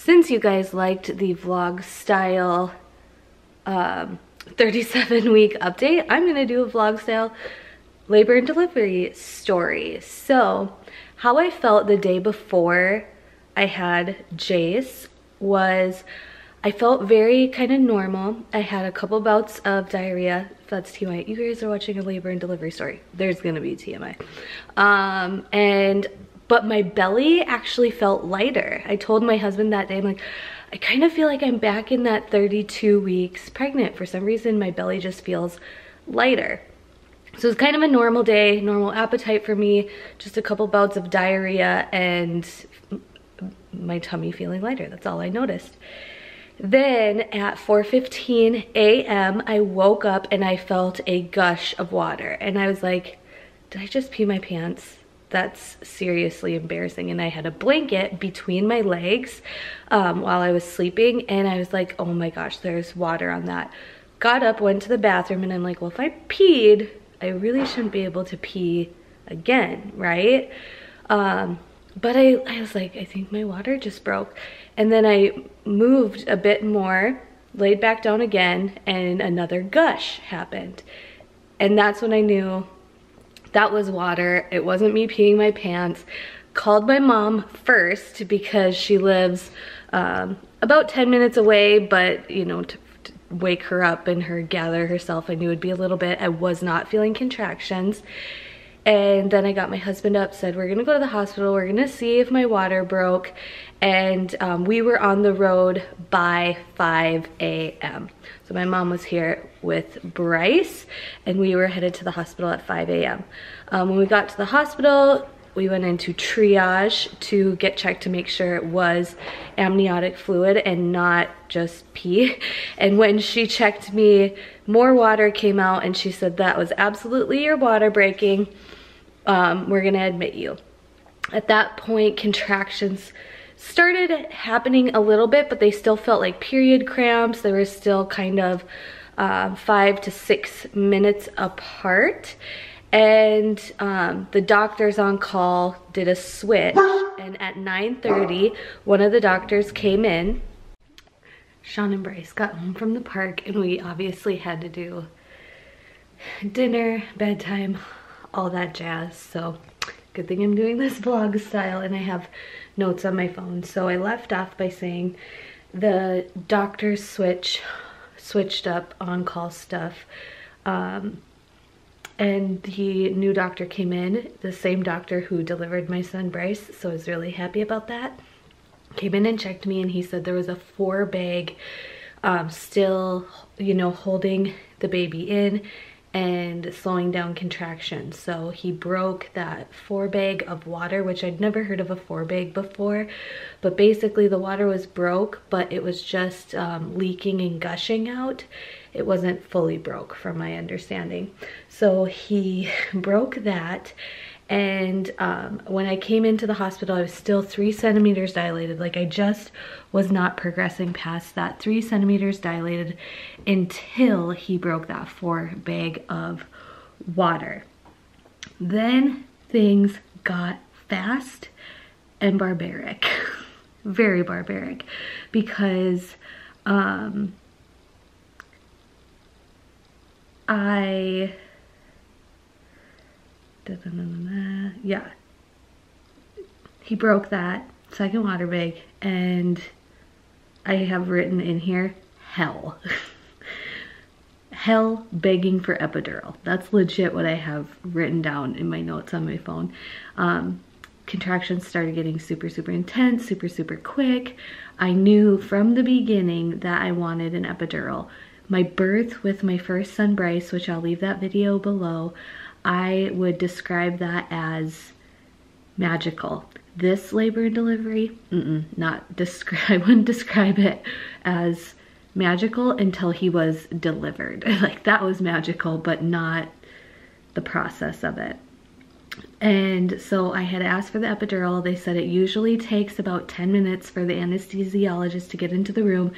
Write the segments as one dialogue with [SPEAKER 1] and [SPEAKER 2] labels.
[SPEAKER 1] Since you guys liked the vlog style 37-week update, I'm gonna do a vlog style labor and delivery story. So how I felt the day before I had Jace was, I felt very kind of normal. I had a couple bouts of diarrhea. If that's TMI, you guys are watching a labor and delivery story. There's gonna be TMI. But my belly actually felt lighter. I told my husband that day, I'm like, I kind of feel like I'm back in that 32 weeks pregnant. For some reason, my belly just feels lighter. So it's kind of a normal day, normal appetite for me, just a couple bouts of diarrhea and my tummy feeling lighter. That's all I noticed. Then at 4:15 a.m., I woke up and I felt a gush of water. And I was like, did I just pee my pants? That's seriously embarrassing. And I had a blanket between my legs while I was sleeping. And I was like, oh my gosh, there's water on that. Got up, went to the bathroom, and I'm like, well, if I peed, I really shouldn't be able to pee again, right? But I was like, I think my water just broke. And then I moved a bit more, laid back down again, and another gush happened. And that's when I knew that was water. It wasn't me peeing my pants. Called my mom first because she lives about 10 minutes away, but you know, to wake her up and her gather herself, I knew it'd be a little bit. I was not feeling contractions. And then I got my husband up, said, we're gonna go to the hospital, we're gonna see if my water broke. And we were on the road by 5 a.m. So my mom was here with Bryce and we were headed to the hospital at 5 a.m. When we got to the hospital, we went into triage to get checked to make sure it was amniotic fluid and not just pee. And when she checked me, more water came out and she said, that was absolutely your water breaking. We're gonna admit you. At that point, contractions started happening a little bit, but they still felt like period cramps. They were still kind of 5 to 6 minutes apart. And the doctors on call did a switch, and at 9:30, one of the doctors came in. Sean and Bryce got home from the park, and we obviously had to do dinner, bedtime, all that jazz. So good thing I'm doing this vlog style and I have notes on my phone. So I left off by saying the doctors switched up on-call stuff. And the new doctor came in, the same doctor who delivered my son Bryce, so I was really happy about that. Came in and checked me and he said there was a forebag still, you know, holding the baby in and slowing down contractions. So he broke that forebag of water, which I'd never heard of a forebag before, but basically the water was broke, but it was just leaking and gushing out. It wasn't fully broke from my understanding. So he broke that. And when I came into the hospital, I was still 3 centimeters dilated. Like I just was not progressing past that 3 centimeters dilated until he broke that forebag of water. Then things got fast and barbaric, very barbaric, because yeah, he broke that second water bag, and I have written in here, hell. Hell begging for epidural. That's legit what I have written down in my notes on my phone. Contractions started getting super intense, super quick. I knew from the beginning that I wanted an epidural. My birth with my first son Bryce, which I'll leave that video below, I would describe that as magical. This labor and delivery, I wouldn't describe it as magical until he was delivered. Like that was magical, but not the process of it. And so I had asked for the epidural. They said it usually takes about 10 minutes for the anesthesiologist to get into the room.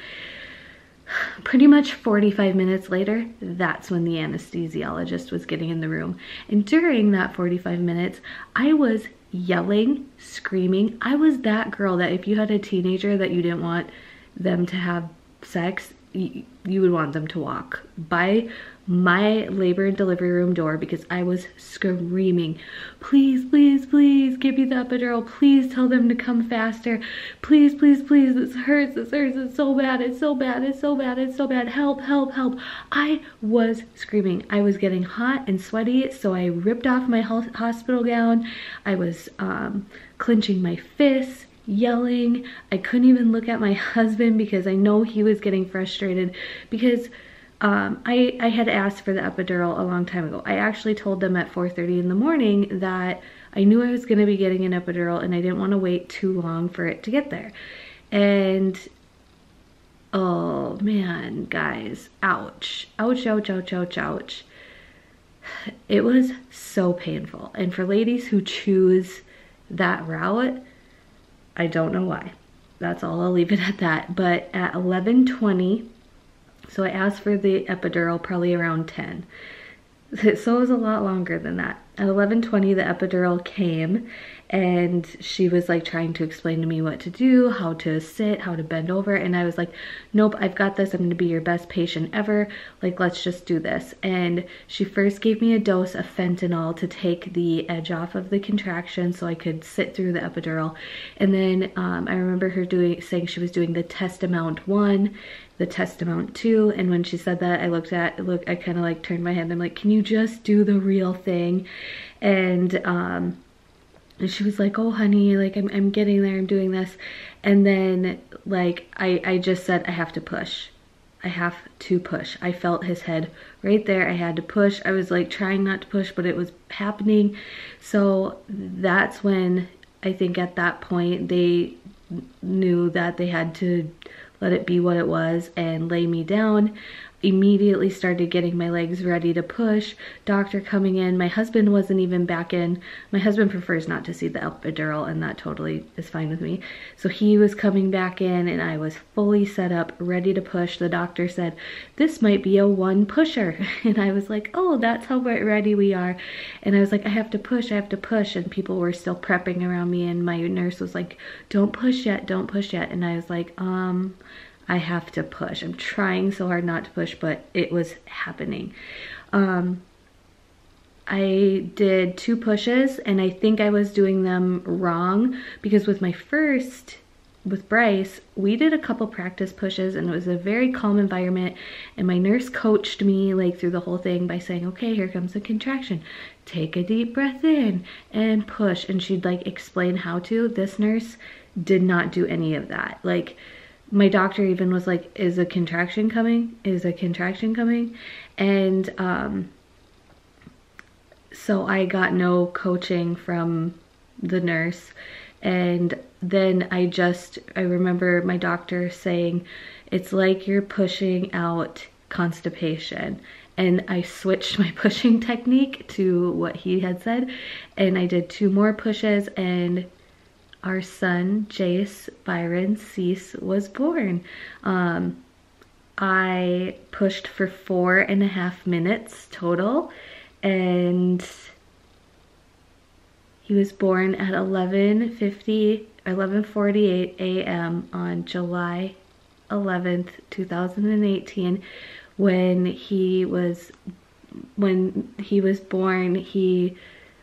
[SPEAKER 1] pretty much 45 minutes later, that's when the anesthesiologist was getting in the room. And during that 45 minutes, I was yelling, screaming. I was that girl that if you had a teenager that you didn't want them to have sex, you would want them to walk by my labor and delivery room door because I was screaming, please, please, please give me the epidural. Please tell them to come faster. Please, please, please, this hurts, it's so bad, it's so bad, it's so bad, it's so bad. Help, help, help. I was screaming. I was getting hot and sweaty, so I ripped off my hospital gown. I was clenching my fists, yelling. I couldn't even look at my husband because I know he was getting frustrated because I had asked for the epidural a long time ago. I actually told them at 4:30 in the morning that I knew I was going to be getting an epidural and I didn't want to wait too long for it to get there. And oh man, guys, ouch, ouch, ouch, ouch, ouch, ouch. It was so painful. And for ladies who choose that route, I don't know why. That's all, I'll leave it at that. But at 11:20, so I asked for the epidural probably around 10. So it was a lot longer than that. At 11:20, the epidural came and she was like trying to explain to me what to do, how to sit, how to bend over. And I was like, nope, I've got this. I'm going to be your best patient ever. Like, let's just do this. And she first gave me a dose of fentanyl to take the edge off of the contraction so I could sit through the epidural. And then I remember her saying she was doing the test amount 1, the test amount 2, and when she said that, I kind of like turned my head and I'm like, can you just do the real thing? And she was like, oh honey, like I'm getting there, I'm doing this. And then like I just said, I have to push. I have to push. I felt his head right there. I had to push. I was like trying not to push, but it was happening. So that's when I think at that point they knew that they had to let it be what it was and lay me down. Immediately started getting my legs ready to push. Doctor coming in. My husband wasn't even back in. My husband prefers not to see the epidural, and that totally is fine with me. So he was coming back in and I was fully set up, ready to push. The doctor said, this might be a 1 pusher. And I was like, oh, that's how ready we are. And I was like, I have to push, I have to push. And people were still prepping around me and my nurse was like, don't push yet, don't push yet. And I was like, I have to push. I'm trying so hard not to push, but it was happening. I did 2 pushes and I think I was doing them wrong because with Bryce, we did a couple practice pushes and it was a very calm environment, and my nurse coached me like through the whole thing by saying, okay, here comes a contraction. Take a deep breath in and push. And she'd like explain how to. This nurse did not do any of that. Like, my doctor even was like, is a contraction coming? Is a contraction coming? And so I got no coaching from the nurse. And then I remember my doctor saying, it's like you're pushing out constipation. And I switched my pushing technique to what he had said. And I did 2 more pushes and our son, Jace Byron Cease, was born. I pushed for 4.5 minutes total, and he was born at 11:48 a.m. on July 11th, 2018. When he was born,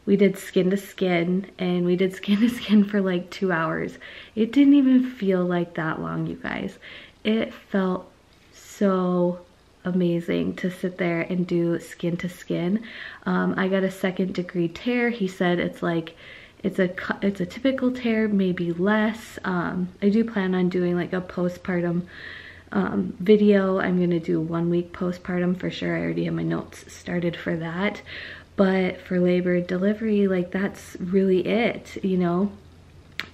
[SPEAKER 1] we did skin to skin, and we did skin to skin for like 2 hours. It didn't even feel like that long, you guys. It felt so amazing to sit there and do skin to skin. I got a 2nd-degree tear. He said it's like, it's a typical tear, maybe less. I do plan on doing like a postpartum video. I'm gonna do 1 week postpartum for sure. I already have my notes started for that. But for labor and delivery, like that's really it, you know.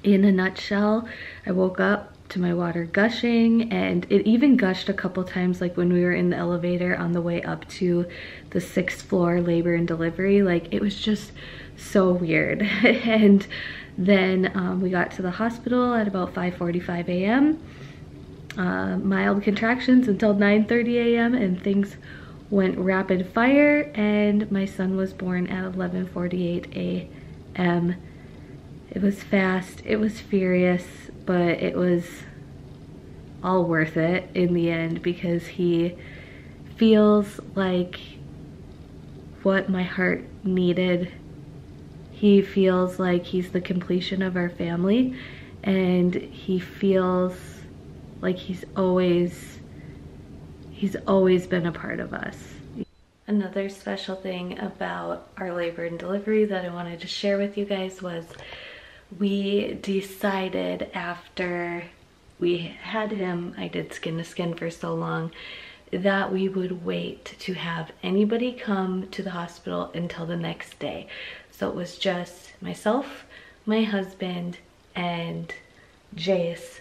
[SPEAKER 1] In a nutshell, I woke up to my water gushing, and it even gushed a couple times, like when we were in the elevator on the way up to the 6th floor labor and delivery. Like, it was just so weird. And then we got to the hospital at about 5:45 a.m. mild contractions until 9:30 a.m. and things went rapid fire, and my son was born at 11:48 a.m. It was fast, it was furious, but it was all worth it in the end because he feels like what my heart needed. He feels like he's the completion of our family, and he feels like he's always been a part of us. Another special thing about our labor and delivery that I wanted to share with you guys was we decided after we had him, I did skin to skin for so long, that we would wait to have anybody come to the hospital until the next day. So it was just myself, my husband, and Jace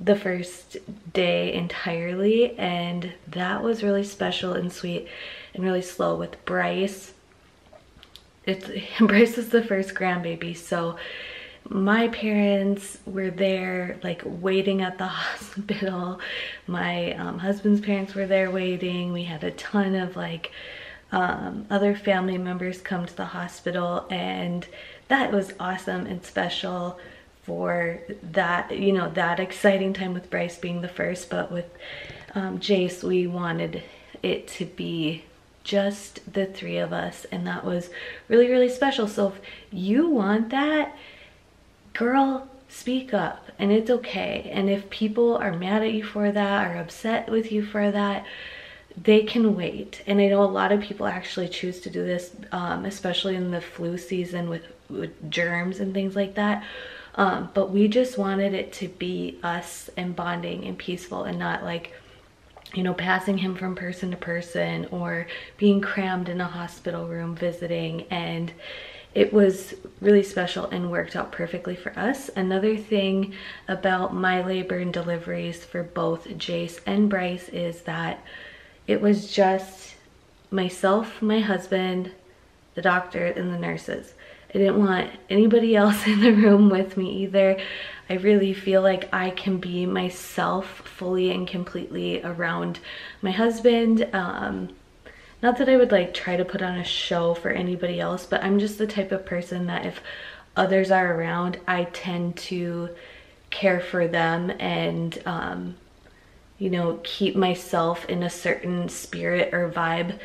[SPEAKER 1] the first day entirely, and that was really special and sweet and really slow with Bryce. Bryce is the first grandbaby, so my parents were there like waiting at the hospital. My husband's parents were there waiting. We had a ton of like other family members come to the hospital, and that was awesome and special for that, you know, that exciting time with Bryce being the first. But with Jace, we wanted it to be just the three of us, and that was really, really special. So if you want that, girl, speak up, and it's okay. And if people are mad at you for that or upset with you for that, they can wait. And I know a lot of people actually choose to do this, especially in the flu season with germs and things like that. But we just wanted it to be us and bonding and peaceful, and not like, you know, passing him from person to person or being crammed in a hospital room visiting. And it was really special and worked out perfectly for us. Another thing about my labor and deliveries for both Jace and Bryce is that it was just myself, my husband, the doctor, and the nurses. I didn't want anybody else in the room with me either. I really feel like I can be myself fully and completely around my husband. Not that I would like try to put on a show for anybody else, but I'm just the type of person that if others are around, I tend to care for them and, you know, keep myself in a certain spirit or vibe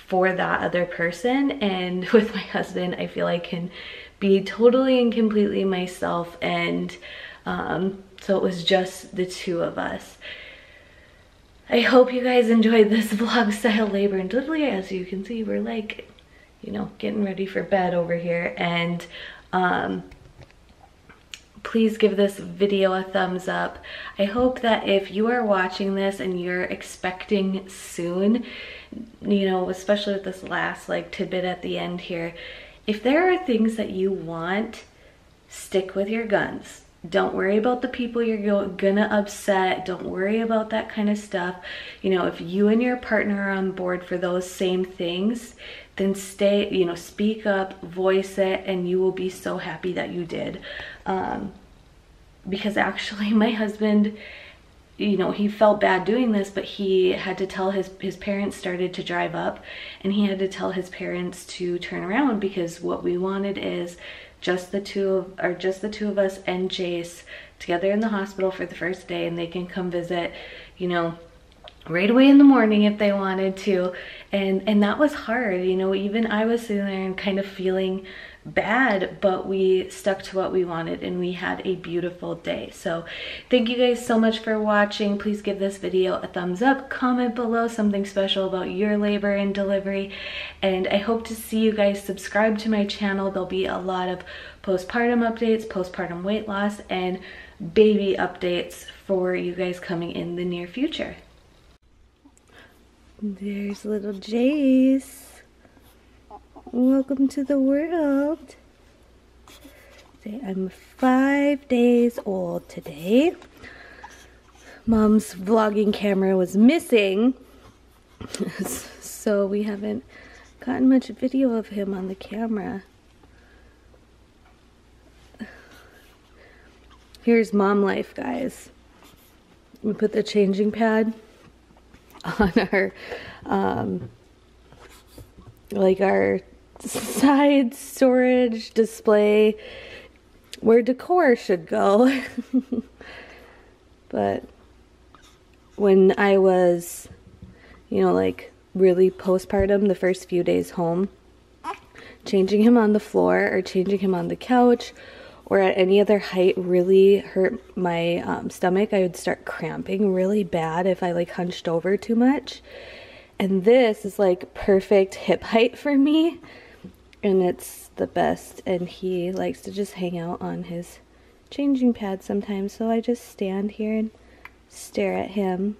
[SPEAKER 1] for that other person. And with my husband, I feel I can be totally and completely myself. And so it was just the two of us. I hope you guys enjoyed this vlog style labor and delivery. As you can see, we're like, you know, getting ready for bed over here. And please give this video a thumbs up. I hope that if you are watching this and you're expecting soon, you know, especially with this last like tidbit at the end here, if there are things that you want, stick with your guns. Don't worry about the people you're gonna upset. Don't worry about that kind of stuff. You know, if you and your partner are on board for those same things, then stay, you know, speak up, voice it, and you will be so happy that you did. Because actually my husband, you know, he felt bad doing this, but he had to tell his parents started to drive up, and he had to tell his parents to turn around, because what we wanted is just the two of us and Jace together in the hospital for the first day, and they can come visit, you know, right away in the morning if they wanted to. And that was hard, you know. Even I was sitting there and kind of feeling bad, but we stuck to what we wanted, and we had a beautiful day. So thank you guys so much for watching. Please give this video a thumbs up, comment below something special about your labor and delivery, and I hope to see you guys subscribe to my channel. There'll be a lot of postpartum updates, postpartum weight loss, and baby updates for you guys coming in the near future. There's little Jace. Welcome to the world. I'm 5 days old today. Mom's vlogging camera was missing, so we haven't gotten much video of him on the camera. Here's mom life, guys. we put the changing pad on our, like our side storage display where decor should go. But when I was, you know, like really postpartum, the first few days home, changing him on the floor or changing him on the couch or at any other height really hurt my stomach. I would start cramping really bad if I like hunched over too much. And this is like perfect hip height for me, and it's the best. And he likes to just hang out on his changing pad sometimes, so I just stand here and stare at him.